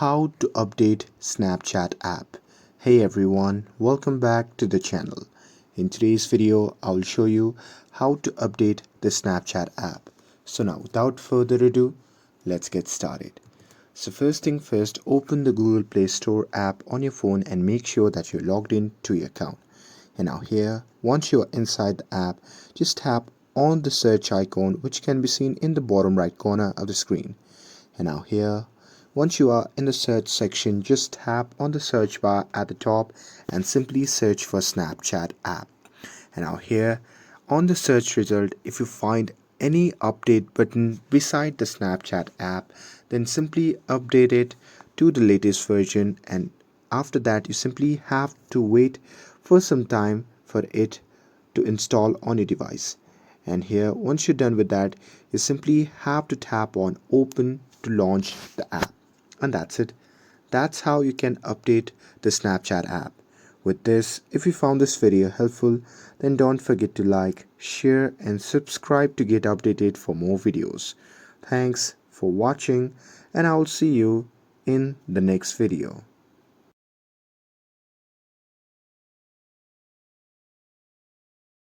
how to update Snapchat app. Hey everyone, welcome back to the channel. In today's video, I will show you how to update the Snapchat app. So now without further ado, let's get started. So first thing first, open the Google Play Store app on your phone and make sure that you're logged in to your account. And now here, once you're inside the app, just tap on the search icon which can be seen in the bottom right corner of the screen. And now here, once you are in the search section, just tap on the search bar at the top and simply search for Snapchat app. And now here, on the search result, if you find any update button beside the Snapchat app, then simply update it to the latest version, and after that you simply have to wait for some time for it to install on your device. And here, once you're done with that, you simply have to tap on open to launch the app, and that's it. That's how you can update the Snapchat app. With this, if you found this video helpful, then don't forget to like, share and subscribe to get updated for more videos. Thanks for watching, and I will see you in the next video.